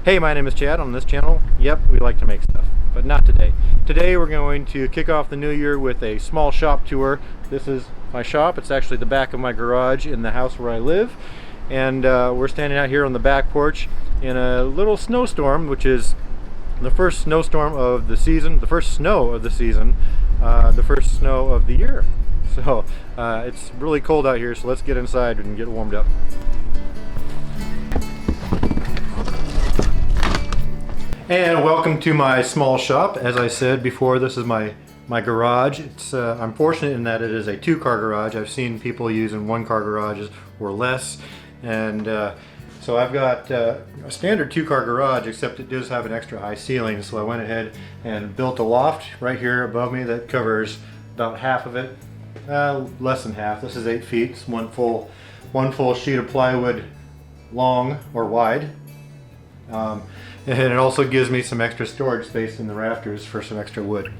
Hey, my name is Chad. On this channel, yep, we like to make stuff, but not today. Today we're going to kick off the new year with a small shop tour. This is my shop. It's actually the back of my garage in the house where I live. And we're standing out here on the back porch in a little snowstorm, which is the first snowstorm of the season, the first snow of the season, the first snow of the year. So it's really cold out here, so let's get inside and get warmed up. And welcome to my small shop. As I said before, this is my garage. It's I'm fortunate in that it is a two-car garage. I've seen people using one-car garages or less, and so I've got a standard two-car garage, except it does have an extra high ceiling. So I went ahead and built a loft right here above me that covers about half of it, less than half. This is 8 feet. It's one full sheet of plywood, long or wide. And it also gives me some extra storage space in the rafters for some extra wood.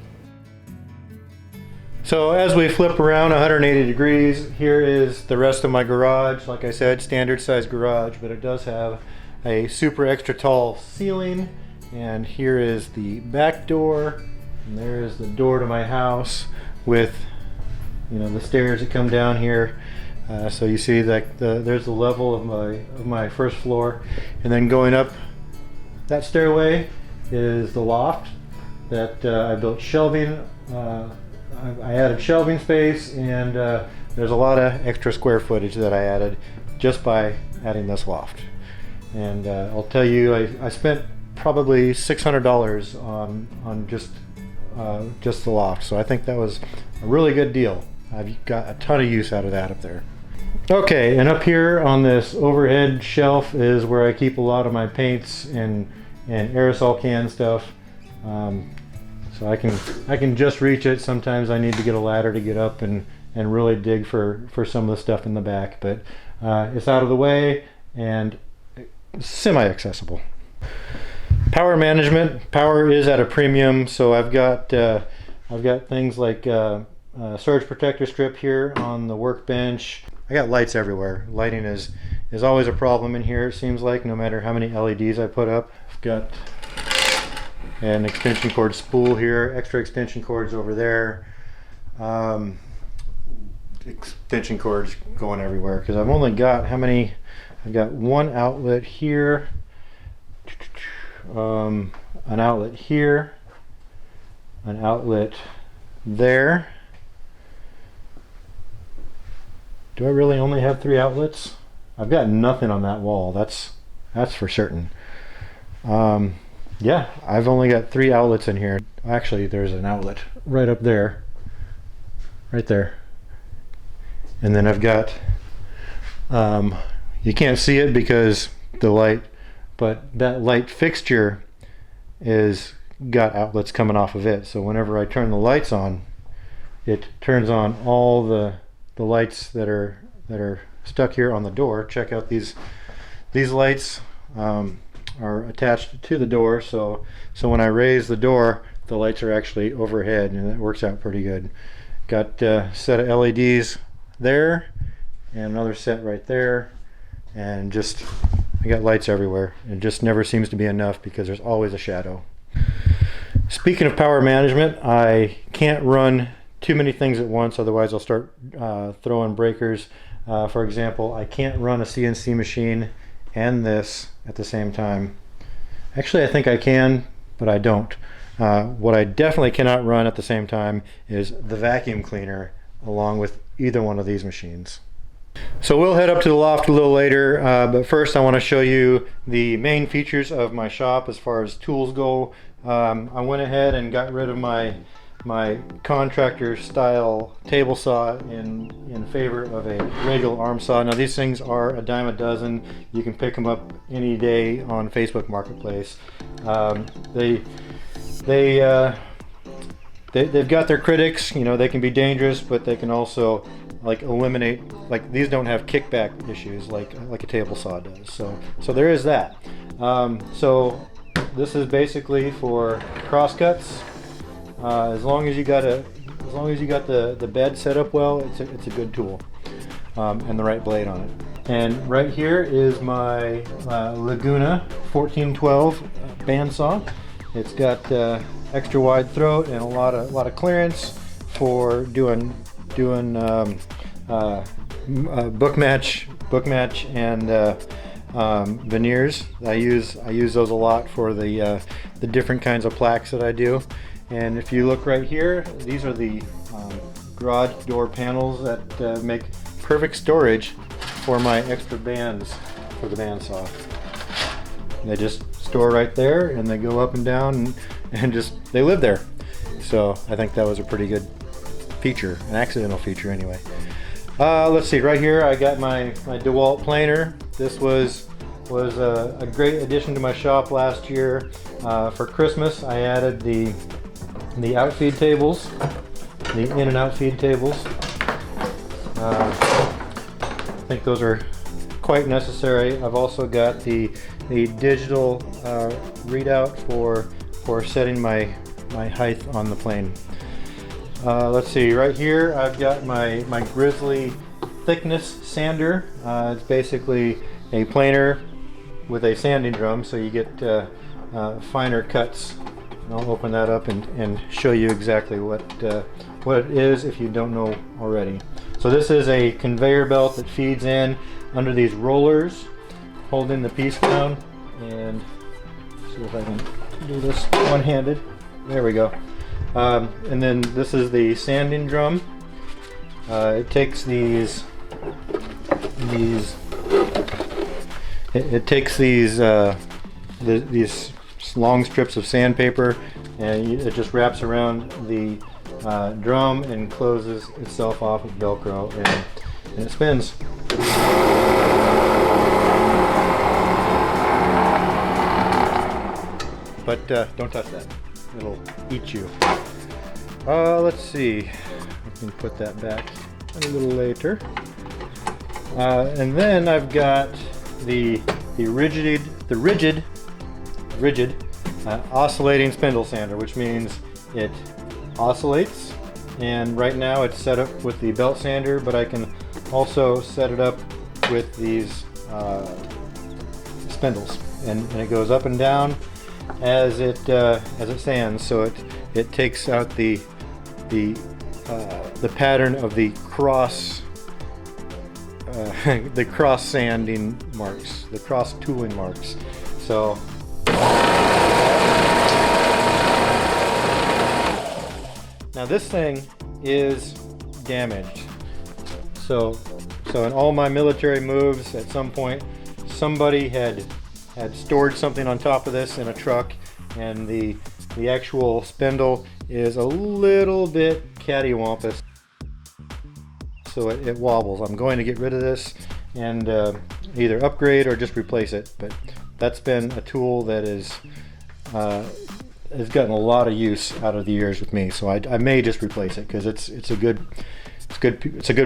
So as we flip around 180 degrees, here is the rest of my garage. Like I said, standard size garage, but it does have a super extra tall ceiling. And here is the back door, and there is the door to my house with, you know, the stairs that come down here. So you see that there's the level of my first floor, and then going up that stairway is the loft that I built shelving. I added shelving space, and there's a lot of extra square footage that I added just by adding this loft. And I'll tell you, I spent probably $600 on just the loft. So I think that was a really good deal. I've got a ton of use out of that up there. Okay, and up here on this overhead shelf is where I keep a lot of my paints and aerosol can stuff. So I can just reach it. Sometimes I need to get a ladder to get up and really dig for some of the stuff in the back, but it's out of the way and semi-accessible. Power management. Power is at a premium, so I've got things like surge protector strip here on the workbench. I got lights everywhere. Lighting is always a problem in here, it seems like, no matter how many LEDs I put up. I've got an extension cord spool here, extra extension cords over there. Extension cords going everywhere because I've only got I've got one outlet here, an outlet here, an outlet there. Do I really only have 3 outlets? I've got nothing on that wall, that's for certain. Yeah, I've only got 3 outlets in here. Actually, there's an outlet right up there, right there. And then I've got, you can't see it because the light, but that light fixture is got outlets coming off of it. So whenever I turn the lights on, it turns on all the lights that are stuck here on the door. Check out these lights are attached to the door, so when I raise the door, the lights are actually overhead, and it works out pretty good. Got a set of LEDs there and another set right there, and just I got lights everywhere. It just never seems to be enough because there's always a shadow. Speaking of power management, I can't run too many things at once, otherwise I'll start throwing breakers. For example, I can't run a CNC machine and this at the same time. Actually, I think I can, but I don't. What I definitely cannot run at the same time is the vacuum cleaner along with either one of these machines. So we'll head up to the loft a little later, but first I want to show you the main features of my shop as far as tools go. I went ahead and got rid of my contractor style table saw in favor of a regular arm saw. Now these things are a dime a dozen. You can pick them up any day on Facebook Marketplace. They've got their critics. You know, they can be dangerous, but they can also like eliminate, like these don't have kickback issues like a table saw does. So there is that. So this is basically for crosscuts. As long as you got the bed set up well, it's a good tool, and the right blade on it. And right here is my Laguna 1412 bandsaw. It's got extra wide throat and a lot of clearance for doing book match and veneers. I use those a lot for the different kinds of plaques that I do. And if you look right here, these are the garage door panels that make perfect storage for my extra bands for the bandsaw. They just store right there and they go up and down and just they live there. So I think that was a pretty good feature, an accidental feature anyway. Let's see, right here I got my DeWalt planer. This was a great addition to my shop last year. For Christmas I added the outfeed tables, the in and out feed tables. I think those are quite necessary. I've also got the digital readout for setting my height on the plane. Let's see, right here I've got my Grizzly thickness sander. It's basically a planer with a sanding drum, so you get finer cuts. And I'll open that up and show you exactly what it is if you don't know already. So this is a conveyor belt that feeds in under these rollers, holding the piece down, and see if I can do this one-handed. There we go. And then this is the sanding drum. It takes these long strips of sandpaper, and it just wraps around the drum and closes itself off with Velcro, and it spins. But don't touch that, it'll eat you. Let's see, I can put that back a little later. And then I've got the rigid oscillating spindle sander, which means it oscillates, and right now it's set up with the belt sander, but I can also set it up with these spindles, and it goes up and down as it sands, so it takes out the pattern of the cross sanding marks, the cross tooling marks. So now this thing is damaged. So in all my military moves, at some point somebody had stored something on top of this in a truck, and the actual spindle is a little bit cattywampus, so it wobbles. I'm going to get rid of this and either upgrade or just replace it, but that's been a tool that has gotten a lot of use out of the years with me, so I may just replace it because it's a good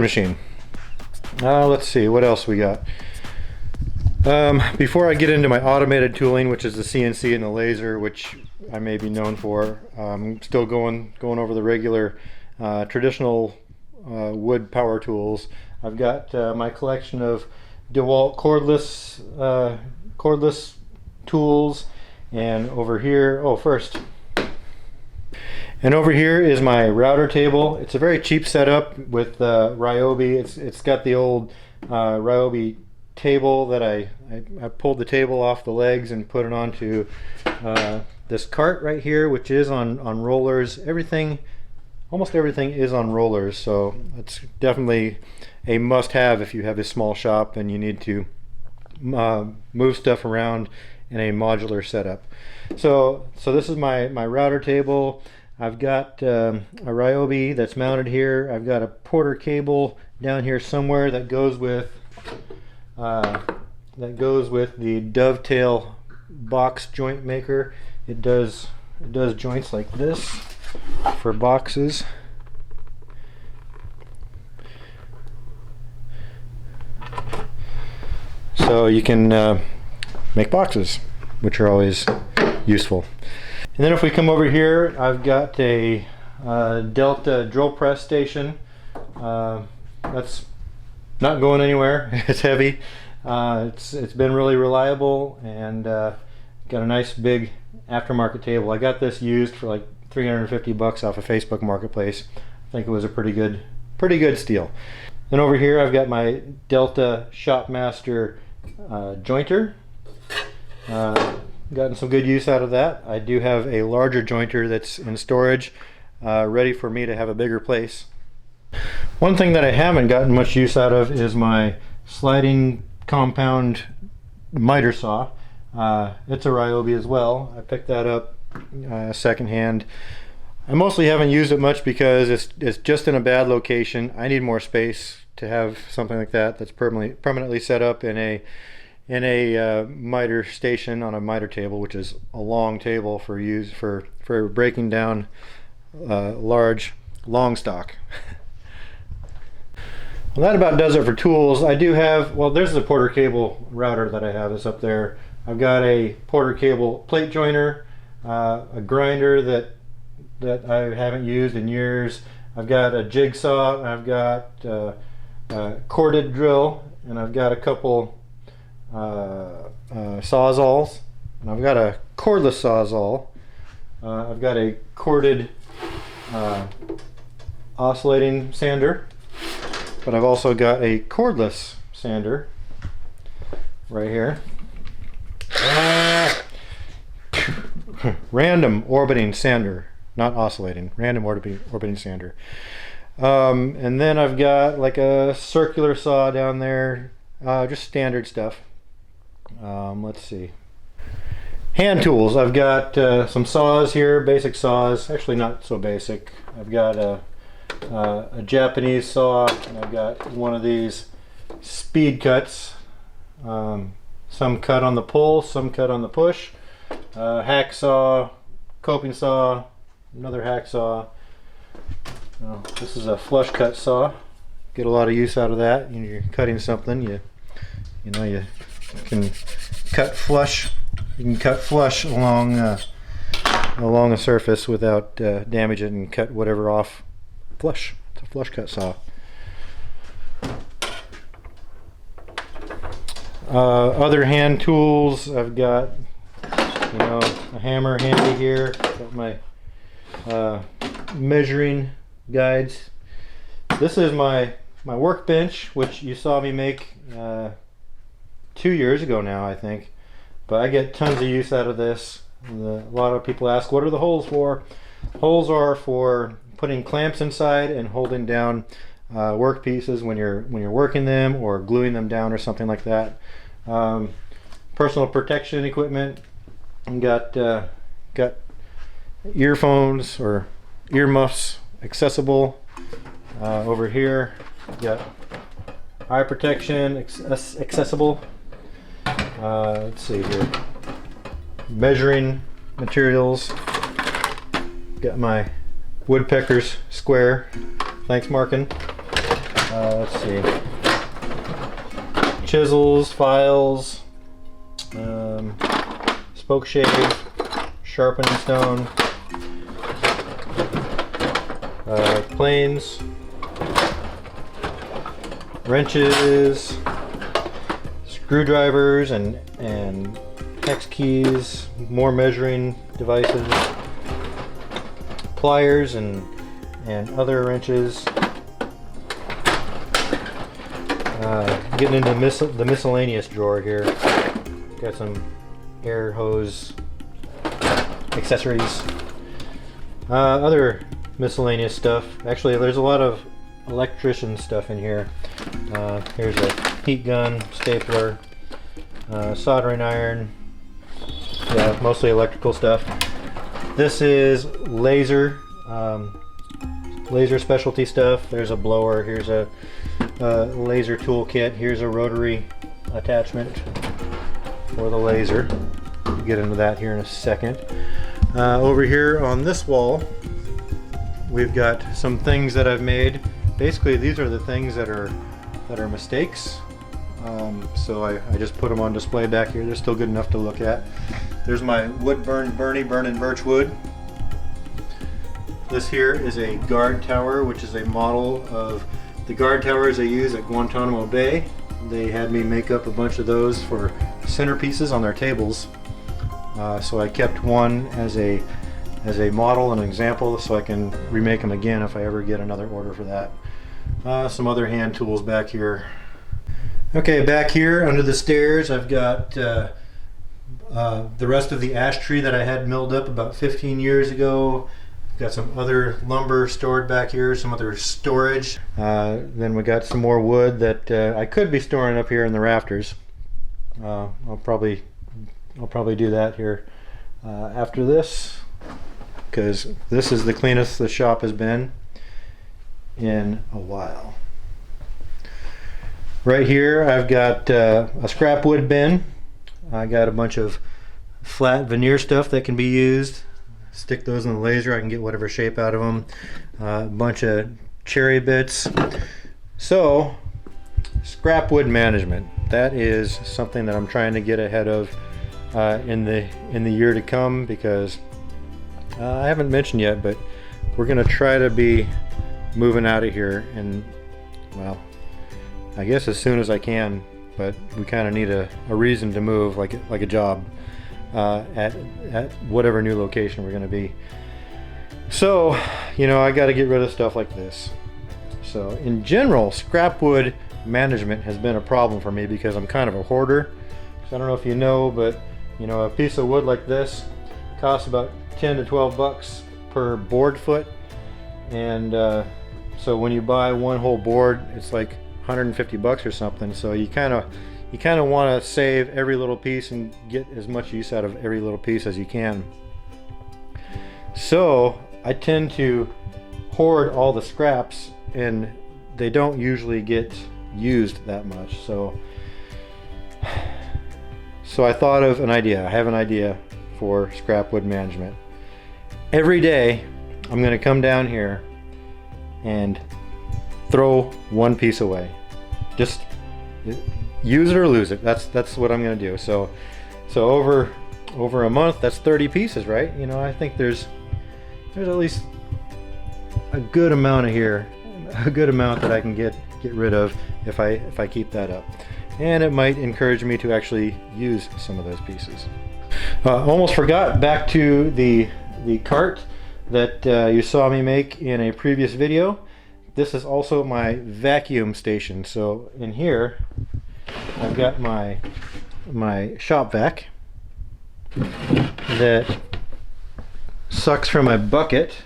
machine. Let's see what else we got. Before I get into my automated tooling, which is the CNC and the laser, which I may be known for, I'm still going over the regular traditional wood power tools. I've got my collection of DeWalt cordless tools, and over here, over here is my router table. It's a very cheap setup with Ryobi. It's got the old Ryobi table that I pulled the table off the legs and put it onto this cart right here, which is on rollers. Almost everything is on rollers, so it's definitely a must-have if you have a small shop and you need to move stuff around in a modular setup. So this is my router table. I've got a Ryobi that's mounted here. I've got a Porter cable down here somewhere that goes with the dovetail box joint maker. It does joints like this for boxes. So you can make boxes, which are always useful. And then if we come over here, I've got a Delta drill press station. That's not going anywhere. It's heavy. It's been really reliable, and Got a nice big aftermarket table. I got this used for like 350 bucks off of Facebook Marketplace. I think it was a pretty good steal. Then over here I've got my Delta Shopmaster jointer. Gotten some good use out of that. I do have a larger jointer that's in storage, ready for me to have a bigger place. One thing that I haven't gotten much use out of is my sliding compound miter saw. It's a Ryobi as well. I picked that up secondhand. I mostly haven't used it much because it's just in a bad location. I need more space to have something like that that's permanently set up in a miter station on a miter table, which is a long table for breaking down large long stock. Well, that about does it for tools. I do have, well, there's the Porter cable router that I have. It's up there. I've got a Porter cable plate joiner, a grinder that I haven't used in years. I've got a jigsaw. I've got a corded drill, and I've got a couple sawzalls. And I've got a cordless sawzall. I've got a corded oscillating sander. But I've also got a cordless sander right here. Random orbiting sander, not oscillating. Random orbiting sander. And then I've got like a circular saw down there, just standard stuff. Let's see. Hand tools. I've got some saws here, basic saws. Actually, not so basic. I've got a Japanese saw, and I've got one of these speed cuts. Some cut on the pull, some cut on the push. Hacksaw, coping saw, another hacksaw. This is a flush cut saw. Get a lot of use out of that. When you're cutting something, you can cut flush. You can cut flush along a surface without damage it, and cut whatever off. Flush. It's a flush cut saw. Other hand tools, I've got a hammer handy here. Got my measuring guides. This is my workbench, which you saw me make 2 years ago now, I think. But I get tons of use out of this. A lot of people ask, what are the holes for? Holes are for putting clamps inside and holding down work pieces when you're working them, or gluing them down or something like that. Personal protection equipment. Got earphones or earmuffs accessible. Over here, got eye protection accessible. Let's see here. Measuring materials. Got my woodpecker's square. Thanks, Markin. Let's see. Chisels, files, spoke shave, sharpening stone, planes, wrenches, screwdrivers, and hex keys, more measuring devices, pliers and other wrenches. Getting into the miscellaneous drawer here. Got some air hose accessories. Other miscellaneous stuff. Actually, there's a lot of electrician stuff in here. Here's a heat gun, stapler, soldering iron. Yeah, mostly electrical stuff. This is laser specialty stuff. There's a blower. Here's a laser toolkit. Here's a rotary attachment for the laser. We'll get into that here in a second. Over here on this wall, we've got some things that I've made. Basically, these are the things that are mistakes. So I just put them on display back here. They're still good enough to look at. There's my wood burning birch wood. This here is a guard tower, which is a model of the guard towers they use at Guantanamo Bay. They had me make up a bunch of those for centerpieces on their tables. So I kept one as a model and an example, so I can remake them again if I ever get another order for that. Some other hand tools back here. Okay, back here under the stairs I've got the rest of the ash tree that I had milled up about 15 years ago. Got some other lumber stored back here, some other storage. Then we got some more wood that I could be storing up here in the rafters. I'll probably do that here after this, because this is the cleanest the shop has been in a while. Right here I've got a scrap wood bin. I got a bunch of flat veneer stuff that can be used. Stick those in the laser, I can get whatever shape out of them. A bunch of cherry bits. So, scrap wood management. That is something that I'm trying to get ahead of in the year to come, because I haven't mentioned yet, but we're gonna try to be moving out of here, and well, I guess as soon as I can, but we kind of need a reason to move, like a job at whatever new location we're going to be. So, you know, I got to get rid of stuff like this. So in general, scrap wood management has been a problem for me because I'm kind of a hoarder. So I don't know if you know, but you know, a piece of wood like this costs about 10 to 12 bucks per board foot, and so when you buy one whole board, it's like 150 bucks or something. So you kind of want to save every little piece and get as much use out of every little piece as you can. So I tend to hoard all the scraps, and they don't usually get used that much. So I thought of an idea. I have an idea for scrap wood management. Every day I'm going to come down here and throw one piece away. Just use it or lose it. That's what I'm going to do. So over a month, that's 30 pieces, right? You know, I think there's at least a good amount of here, a good amount that I can get rid of if I keep that up, and it might encourage me to actually use some of those pieces. Almost forgot, back to the cart that you saw me make in a previous video. This is also my vacuum station. So in here I've got my shop vac that sucks from a bucket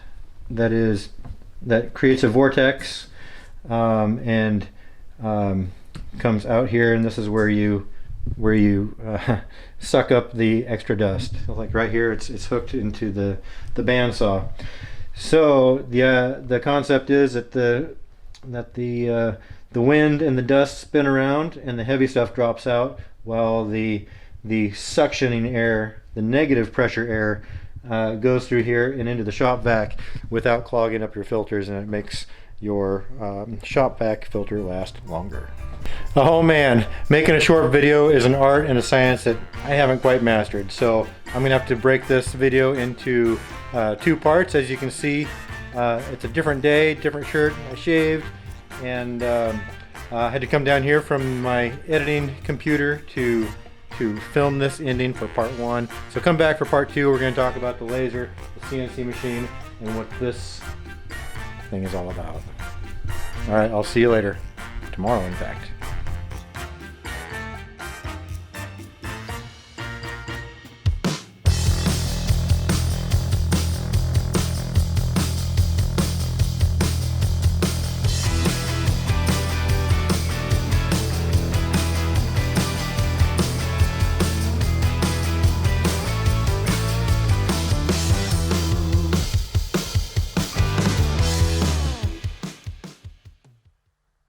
that creates a vortex and comes out here, and this is where you suck up the extra dust. So like right here, it's hooked into the bandsaw. So the concept is that the wind and the dust spin around and the heavy stuff drops out, while the suctioning air, the negative pressure air, goes through here and into the shop vac without clogging up your filters, and it makes your shop vac filter last longer. Oh man, making a short video is an art and a science that I haven't quite mastered, so I'm gonna have to break this video into 2 parts. As you can see, it's a different day, different shirt. I shaved, and I had to come down here from my editing computer to film this ending for part 1. So come back for part 2. We're going to talk about the laser, the CNC machine, and what this thing is all about. All right, I'll see you later. Tomorrow, in fact.